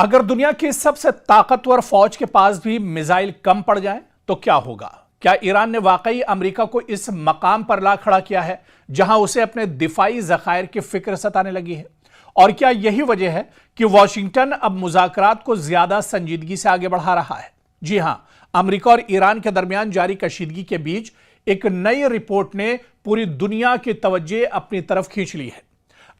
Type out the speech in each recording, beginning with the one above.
अगर दुनिया की सबसे ताकतवर फौज के पास भी मिसाइल कम पड़ जाए तो क्या होगा? क्या ईरान ने वाकई अमेरिका को इस मकाम पर ला खड़ा किया है जहां उसे अपने दिफाई जखायर की फिक्र सताने लगी है? और क्या यही वजह है कि वॉशिंगटन अब मुज़ाकरात को ज्यादा संजीदगी से आगे बढ़ा रहा है? जी हां, अमेरिका और ईरान के दरमियान जारी कशीदगी के बीच एक नई रिपोर्ट ने पूरी दुनिया की तवज्जो अपनी तरफ खींच ली है।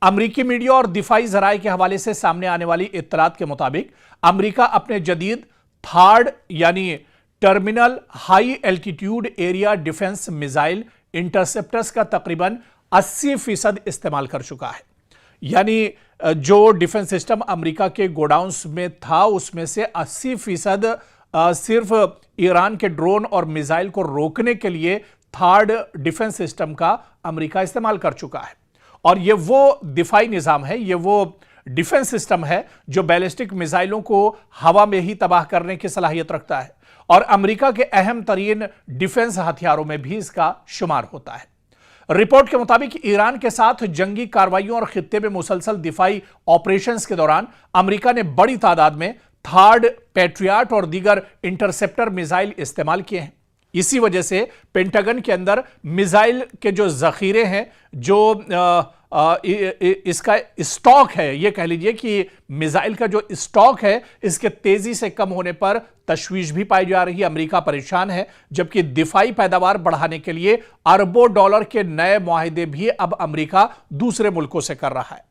अमरीकी मीडिया और दिफाई जराये के हवाले से सामने आने वाली इत्तलात के मुताबिक अमरीका अपने जदीद थार्ड यानी terminal high altitude area defence missile interceptors का तकरीबन 80% इस्तेमाल कर चुका है। यानी जो डिफेंस सिस्टम अमरीका के गोडाउन्स में था उसमें से 80% सिर्फ ईरान के ड्रोन और मिसाइल को रोकने के लिए थर्ड डिफेंस सिस्टम का अमरीका इस्तेमाल कर चुका है। और ये वो दिफाई निजाम है, ये वो डिफेंस सिस्टम है जो बैलिस्टिक मिसाइलों को हवा में ही तबाह करने की सलाहियत रखता है और अमेरिका के अहम तरीन डिफेंस हथियारों में भी इसका शुमार होता है। रिपोर्ट के मुताबिक ईरान के साथ जंगी कार्रवाइयों और खित्ते में मुसलसल दिफाई ऑपरेशंस के दौरान अमेरिका ने बड़ी तादाद में थर्ड, पैट्रियट और दीगर इंटरसेप्टर मिसाइल इस्तेमाल किए हैं। इसी वजह से पेंटागन के अंदर मिसाइल के जो जखीरे हैं, जो इसका स्टॉक है, ये कह लीजिए कि मिसाइल का जो स्टॉक है इसके तेजी से कम होने पर तशवीश भी पाई जा रही है। अमेरिका परेशान है, जबकि दिफाई पैदावार बढ़ाने के लिए अरबों डॉलर के नए मुआहिदे भी अब अमेरिका दूसरे मुल्कों से कर रहा है।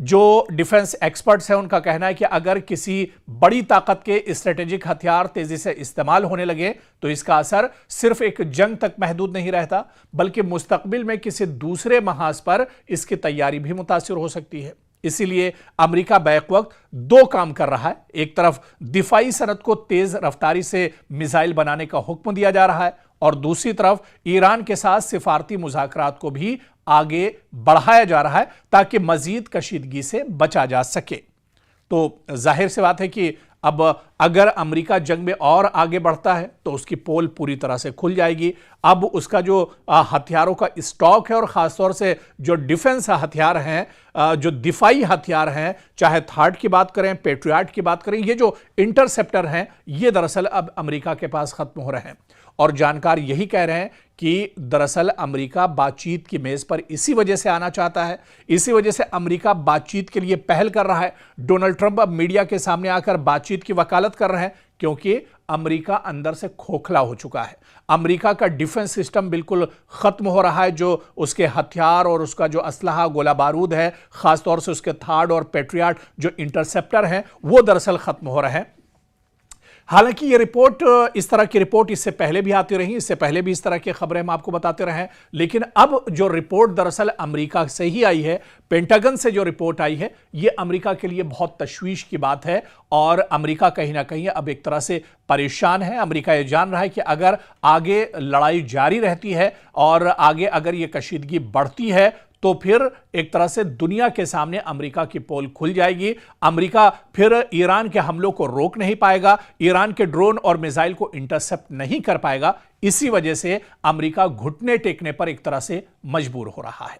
जो डिफेंस एक्सपर्ट्स हैं उनका कहना है कि अगर किसी बड़ी ताकत के स्ट्रेटेजिक हथियार तेजी से इस्तेमाल होने लगे तो इसका असर सिर्फ एक जंग तक महदूद नहीं रहता, बल्कि मुस्तकबिल में किसी दूसरे महाज पर इसकी तैयारी भी मुतासिर हो सकती है। इसीलिए अमेरिका बैक वक्त दो काम कर रहा है। एक तरफ दिफाई सनत को तेज रफ्तारी से मिसाइल बनाने का हुक्म दिया जा रहा है और दूसरी तरफ ईरान के साथ सिफारती मुज़ाकरात को भी आगे बढ़ाया जा रहा है ताकि मजीद कशीदगी से बचा जा सके। तो जाहिर सी बात है कि अब अगर अमेरिका जंग में और आगे बढ़ता है तो उसकी पोल पूरी तरह से खुल जाएगी। अब उसका जो हथियारों का स्टॉक है और ख़ासतौर से जो डिफेंस हथियार हैं, जो दिफाई हथियार हैं, चाहे थर्ड की बात करें, पैट्रियट की बात करें, ये जो इंटरसेप्टर हैं ये दरअसल अब अमेरिका के पास ख़त्म हो रहे हैं। और जानकार यही कह रहे हैं कि दरअसल अमेरिका बातचीत की मेज पर इसी वजह से आना चाहता है, इसी वजह से अमेरिका बातचीत के लिए पहल कर रहा है। डोनाल्ड ट्रंप अब मीडिया के सामने आकर बातचीत की वकालत कर रहे हैं क्योंकि अमेरिका अंदर से खोखला हो चुका है। अमेरिका का डिफेंस सिस्टम बिल्कुल खत्म हो रहा है। जो उसके हथियार और उसका जो असलहा, गोला बारूद है, खासतौर से उसके थर्ड और पैट्रियट जो इंटरसेप्टर हैं, वो दरअसल खत्म हो रहे हैं। हालांकि ये रिपोर्ट, इस तरह की रिपोर्ट इससे पहले भी आती रही, इससे पहले भी इस तरह की खबरें हम आपको बताते रहे, लेकिन अब जो रिपोर्ट दरअसल अमेरिका से ही आई है, पेंटागन से जो रिपोर्ट आई है, ये अमेरिका के लिए बहुत तशवीश की बात है और अमेरिका कहीं ना कहीं अब एक तरह से परेशान है। अमेरिका ये जान रहा है कि अगर आगे लड़ाई जारी रहती है और आगे अगर ये कशीदगी बढ़ती है तो फिर एक तरह से दुनिया के सामने अमेरिका की पोल खुल जाएगी। अमेरिका फिर ईरान के हमलों को रोक नहीं पाएगा, ईरान के ड्रोन और मिसाइल को इंटरसेप्ट नहीं कर पाएगा। इसी वजह से अमेरिका घुटने टेकने पर एक तरह से मजबूर हो रहा है।